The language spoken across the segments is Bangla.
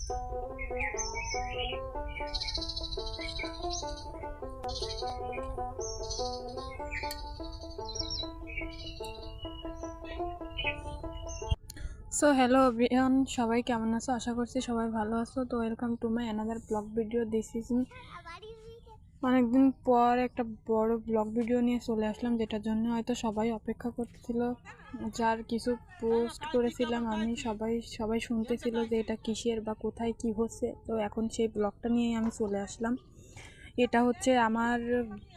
সো হ্যালো এভরিওয়ান, সবাই কেমন আছো? আশা করছি সবাই ভালো আছো। তো welcome to my another blog video. This is me. অনেকদিন পর একটা বড় ব্লগ ভিডিও নিয়ে চলে আসলাম, যেটার জন্য হয়তো সবাই অপেক্ষা করছিল। যার কিছু পোস্ট করেছিলাম আমি, সবাই শুনতেছিল যে এটা কিসের বা কোথায় কি হচ্ছে। তো এখন সেই ব্লগটা নিয়েই আমি চলে আসলাম। এটা হচ্ছে আমার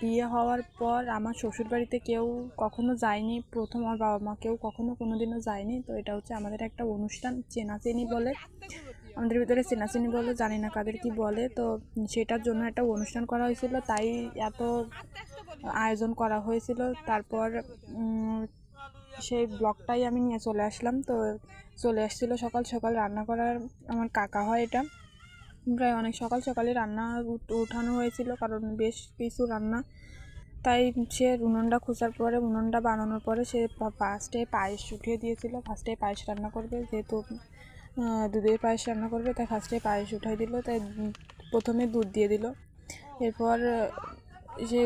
বিয়ে হওয়ার পর আমার শ্বশুরবাড়িতে কেউ কখনো যায়নি, প্রথম আমার বাবা মা কেউ কখনো কোনোদিনও যায়নি। তো এটা হচ্ছে আমাদের একটা অনুষ্ঠান, চেনাচেনি বলে, আমাদের ভিতরে চেনাচেনি বলে, জানি না কাদের কি বলে। তো সেটার জন্য একটা অনুষ্ঠান করা হয়েছিল, তাই এত আয়োজন করা হয়েছিল। তারপর সেই ব্লগটাই আমি নিয়ে চলে আসলাম। তো চলে আসছিল সকাল সকাল রান্না করার, আমার কাকা হয় এটা, প্রায় অনেক সকাল সকালে রান্না উঠানো হয়েছিল, কারণ বেশ কিছু রান্না। তাই সে উনুনটা খোঁচার পরে, উনুনটা বানানোর পরে সে ফার্স্টে পায়েস উঠিয়ে দিয়েছিল। ফার্স্টে পায়েস রান্না করবে, যেহেতু দুধের পায়েস রান্না করবে, তাই ফার্স্টে পায়েস উঠাই দিল। তাই প্রথমে দুধ দিয়ে দিল। এরপর সে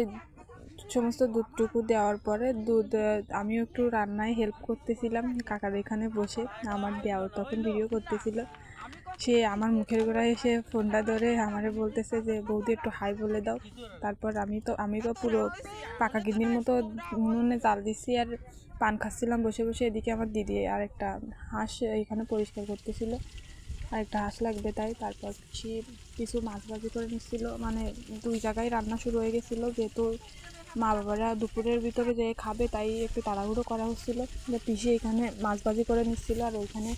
সমস্ত দুধটুকু দেওয়ার পরে আমিও একটু রান্নায় হেল্প করতেছিলাম কাকার এখানে বসে। আমার দেওয়ার তখন ভিডিও করতেছিল। সে আমার মুখের গোড়ায় এসে ফোনটা ধরে আমারে বলতেছে যে বৌদি একটু হাই বলে দাও। তারপর আমি তো পুরো পাকা গিন্নির মতো উনুনে জাল দিচ্ছি আর পান খাচ্ছিলাম বসে বসে। এদিকে আমার দিদি আর একটা হাঁস এখানে পরিষ্কার করতেছিল, আর একটা হাঁস লাগবে তাই। তারপর কিছু মাছ ভাজি করে নিচ্ছিল, মানে দুই জায়গায় রান্না শুরু হয়ে গেছিলো, যেহেতু মা বাবারা দুপুরের ভিতরে যে খাবে, তাই একটু তাড়াহুড়ো করা হচ্ছিলো। পিসি এখানে মাছ ভাজি করে নিচ্ছিল, আর ওইখানে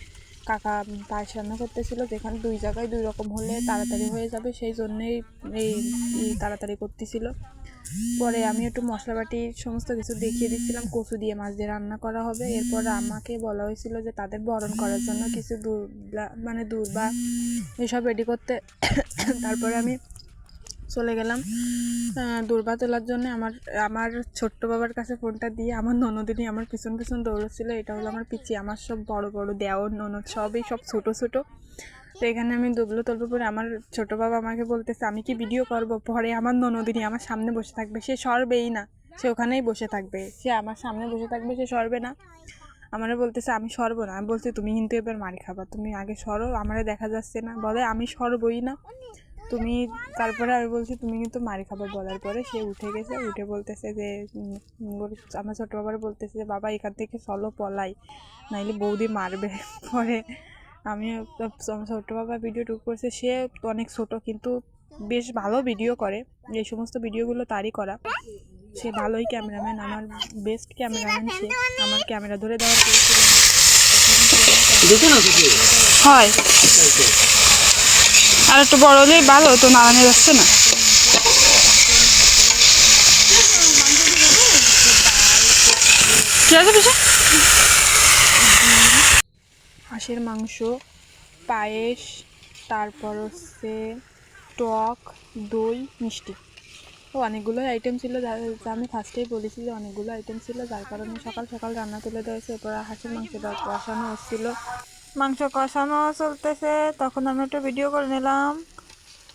কাকা পায়েস রান্না করতেছিল, যেখানে দুই জায়গায় দুই রকম হলে তাড়াতাড়ি হয়ে যাবে, সেই জন্যেই এই তাড়াতাড়ি করতেছিল। পরে আমি একটু মশলাবাটি সমস্ত কিছু দেখিয়ে দিচ্ছিলাম, কচু দিয়ে মাছ দিয়ে রান্না করা হবে। এরপর আমাকে বলা হয়েছিল যে তাদের বরণ করার জন্য কিছু দুধ বা এসব রেডি করতে। তারপরে আমি চলে গেলাম দূর্বা তোলার জন্য। আমার ছোট্ট বাবার কাছে ফোনটা দিয়ে আমার ননদিনী আমার পিছন পিছন দৌড়চ্ছিল। এটা হলো আমার পিচি, আমার সব বড় বড় দেওর ননদ সব ছোট ছোট। তো এখানে আমি দুবলো তুলবো পরে আমার ছোট বাবা আমাকে বলতেছে আমি কি ভিডিও করব। পরে আমার ননদিনী আমার সামনে বসে থাকবে, সে সরবেই না, সে ওখানেই বসে থাকবে, সে আমার সামনে বসে থাকবে, সে সরবে না। আমারে বলতেছে আমি সরবো না। আমি বলছি তুমি কিন্তু এবার মারি খাবা, তুমি আগে সরো, আমারে দেখা যাচ্ছে না। বলে আমি সরবই না তুমি। তারপরে আমি বলছি তুমি কিন্তু মারি খাবার। বলার পরে সে উঠে গেছে, উঠে বলতেছে যে আমার ছোটো বাবার বলতেছে যে বাবা এখান থেকে চলো পলাই, নাইলে বৌদি মারবে। পরে আমি ছোটো বাবা ভিডিও টুক করছে, সে অনেক ছোট কিন্তু বেশ ভালো ভিডিও করে, এই সমস্ত ভিডিওগুলো তারই করা। সে ভালোই ক্যামেরাম্যান, আমার বেস্ট ক্যামেরাম্যান সে। আমার ক্যামেরা ধরে দেওয়ার হয়, আর একটু বড় হলেই ভালো, তো নাড়ানো যাচ্ছে না। ঠিক আছে পিসে, হাঁসের মাংস, পায়েস, তারপর হচ্ছে টক, দই, মিষ্টি। তো অনেকগুলোই আইটেম ছিল, যা আমি ফার্স্টেই বলেছি যে অনেকগুলো আইটেম ছিল, যার কারণে সকাল সকাল রান্না তুলে দেওয়া হয়েছে। এরপর হাঁসের মাংসটা কষানো হচ্ছিলো, মাংস কষানো চলতেছে, তখন আমি একটু ভিডিও করে নিলাম।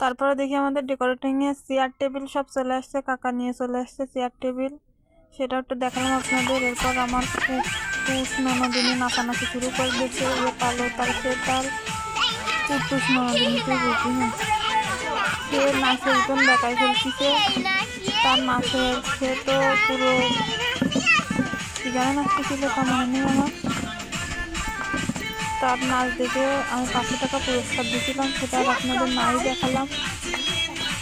তারপরে দেখি আমাদের ডেকোরেটিংয়ে চেয়ার টেবিল সব চলে আসছে, কাকা নিয়ে চলে আসছে চেয়ার টেবিল, সেটা একটু দেখালাম আপনাদের। এরপর আমার পুষ ননদিনী নাচানাচি শুরু করে দিয়েছে, এ পালো তার সে তাল, পুষ ননদিনীকে বুঝি না, সে নাচের একদম দেখাই ফেলতেছে। তার নাচের সে তো পুরো কি গানে নাচতেছিল তা মনে নেই আমার। তার নাচ দেখে আমি 500 টাকা পুরস্কার দিয়েছিলাম, সেটা আপনাদের নাই দেখালাম।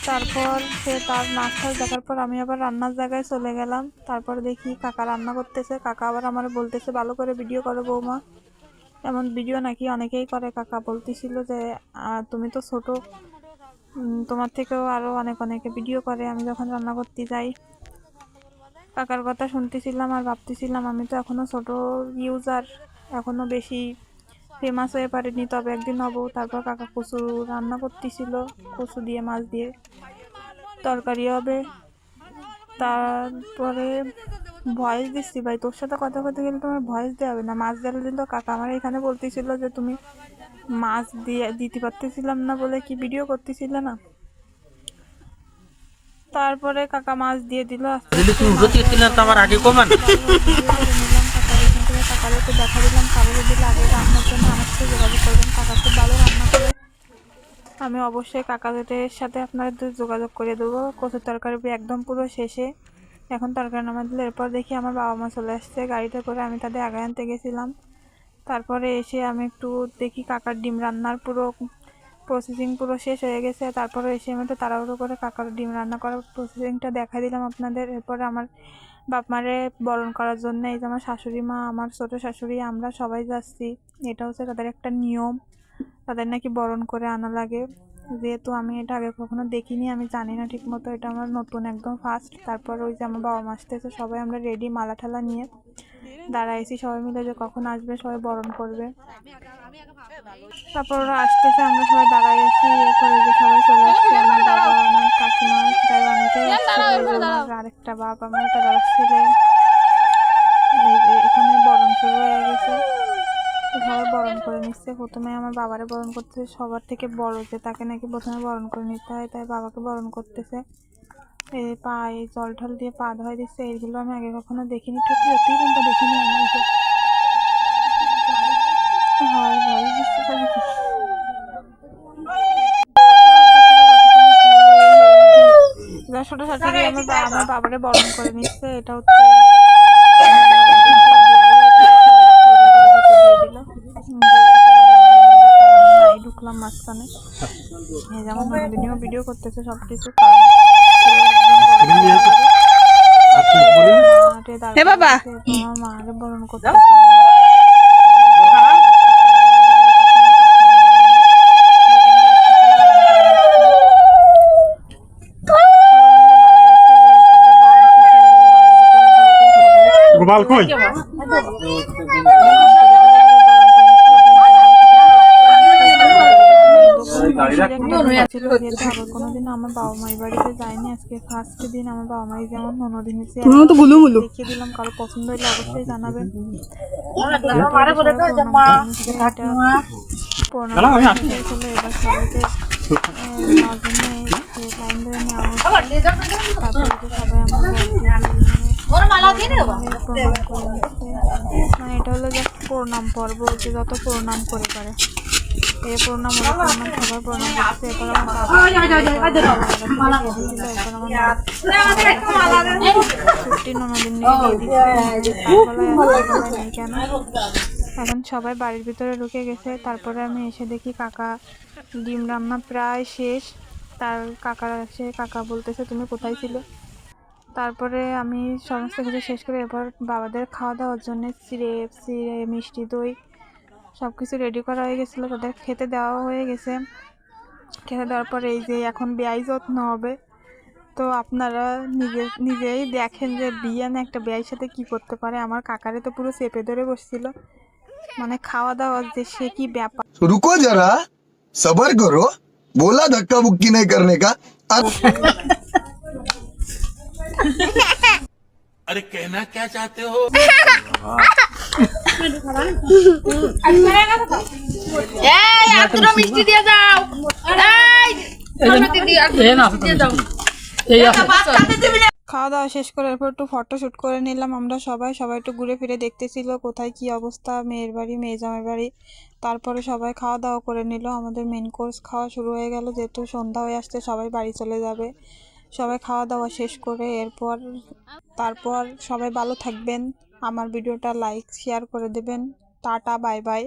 তারপর সে তার নাচ টাচ দেখার পর আমি আবার রান্নার জায়গায় চলে গেলাম। তারপর দেখি কাকা রান্না করতেছে, কাকা আবার আমার বলতেছে ভালো করে ভিডিও করো বৌমা, এমন ভিডিও নাকি অনেকেই করে। কাকা বলতেছিল যে তুমি তো ছোট, তোমার থেকেও আরও অনেকে ভিডিও করে। আমি যখন রান্না করতে যাই কাকার কথা শুনতেছিলাম আর ভাবতেছিলাম আমি তো এখনও ছোট ইউজার, এখনও বেশি ফেমাস হয়ে পারিনি, তবে একদিন হবো। তারপর কাকা কচু রান্না করতেছিল, কচু দিয়ে মাছ দিয়ে তরকারি হবে। তারপরে ভয়েস দিচ্ছি, ভাই তোর সাথে কথা বলতে গেলে তোমার ভয়েস দেওয়া হবে না, মাছ দেওয়ার দিন তো কাকা আমার এখানে বলতেছিল যে তুমি মাছ দিতে পারতেছিলাম না বলে কি ভিডিও করতেছিল না। তারপরে কাকা মাছ দিয়ে দিল। কাকারে তো দেখা দিলাম, কারো যদি লাগে রান্নার জন্য আমার সাথে যোগাযোগ করবেন। কাকা খুব ভালো রান্না করে, আমি অবশ্যই কাকাদের সাথে আপনাদের যোগাযোগ করে দেবো। কচুর তরকারি একদম পুরো শেষে, এখন তরকারি নামা দিলে এরপর দেখি আমার বাবা মা চলে আসছে গাড়িতে করে। আমি তাদের আগে আনতে গেছিলাম। তারপরে এসে আমি একটু দেখি কাকার ডিম রান্নার পুরো প্রসেসিং পুরো শেষ হয়ে গেছে। তারপরে এসে আমি একটু তাড়াহুড়ো করে কাকার ডিম রান্না করার প্রসেসিংটা দেখা দিলাম আপনাদের। এরপরে আমার বাপ মারে বরণ করার জন্য এই যে আমার শাশুড়ি মা, আমার ছোটো শাশুড়ি, আমরা সবাই যাচ্ছি। এটা হচ্ছে তাদের একটা নিয়ম, তাদের নাকি বরণ করে আনা লাগে। যেহেতু আমি এটা আগে কখনো দেখিনি, আমি জানি না ঠিক মতো, এটা আমার নতুন একদম ফার্স্ট। তারপর ওই যে আমার বাবা মা আসতেছে, সবাই আমরা রেডি মালা ঠালা নিয়ে দাঁড়াইছি সবাই মিলে যে কখন আসবে, সবাই বরণ করবে। তারপর ওরা আসতেছে, আমরা সবাই দাঁড়াই আছি। এরপরে যে সবাই চলে আসছে, আমার বাবা, আমার কাকিমা, প্রায় অনেকেই আসছে। আরেকটা বাপ, আমার একটা দাদা ছেলে। এখানে বরণ শুরু হয়ে গেছে, সবাই বরণ করে নিচ্ছে। প্রথমে আমার বাবারে বরণ করতেছে, সবার থেকে বড় যে তাকে নাকি প্রথমে বরণ করে নিতে হয়, তাই বাবাকে বরণ করতেছে। এই পায়ে জল ঠল দিয়ে পা ধোয়া দিচ্ছে, এইগুলো আমি আগে কখনো দেখিনি, সত্যি কিন্তু দেখিনি আমি। ছোট শাশুড়ি আমার বাবারে বরণ করে নিচ্ছে। এটা হচ্ছে ঢুকলাম মাঝখানে, যেমন ভিডিও করতেছে সবকিছু। বাবা মারে বরণ করতে গোপাল কই? কোনোদিন আমার বাবা মায়ের বাড়িতে যাইনি, আজকে ফার্স্ট দিন। আমার বাবা মাই যেমন ননদিন দেখিয়ে দিলাম, কারো পছন্দ হলে অবশ্যই জানাবেন। এবার সবাইকে লাইন ধরে নেওয়া হচ্ছে। তারপরে সবাই মানে এটা হলো যে প্রণাম পর্ব, যে যত প্রণাম করে করে এই প্রণাম হলো, প্রণাম সবাই প্রণাম করছে। এরপর আমার ছুটি ননদিন নেই কেন। এখন সবাই বাড়ির ভিতরে ঢুকে গেছে। তারপরে আমি এসে দেখি কাকা ডিম রান্না প্রায় শেষ। তার কাকা বলতেছে তুমি কোথায় ছিল। তারপরে আমি সমস্ত কিছু শেষ করে এরপর বাবাদের খাওয়া দাওয়ার জন্য চিড়ে মিষ্টি দই সব কিছু রেডি করা হয়ে গেছিলো, তাদের খেতে দেওয়া হয়ে গেছে। খেতে দেওয়ার পরে এই যে এখন বেয়াই যত্ন হবে। তো আপনারা নিজেই দেখেন যে বিয়ান একটা বেয়াইয়ের সাথে কি করতে পারে। আমার কাকারে তো পুরো চেপে ধরে বসছিল, মানে খাওয়া দাওয়া যে সে কি ব্যাপার। रुको जरा सबर करो, बोला धक्का मुक्की नहीं करने का। अरे कहना क्या चाहते हो? মিষ্টি দিয়ে যাও। খাওয়া দাওয়া শেষ করে এরপর একটু ফটোশ্যুট করে নিলাম আমরা সবাই একটু ঘুরে ফিরে দেখতেছিল কোথায় কি অবস্থা, মেয়ের বাড়ি মেয়ে জামাই বাড়ি। তারপরে সবাই খাওয়া দাওয়া করে নিল, আমাদের মেন কোর্স খাওয়া শুরু হয়ে গেল। যেহেতু সন্ধ্যা হয়ে আসছে সবাই বাড়ি চলে যাবে। সবাই খাওয়া দাওয়া শেষ করে তারপর সবাই ভালো থাকবেন, আমার ভিডিওটা লাইক শেয়ার করে দেবেন। Tata bye bye.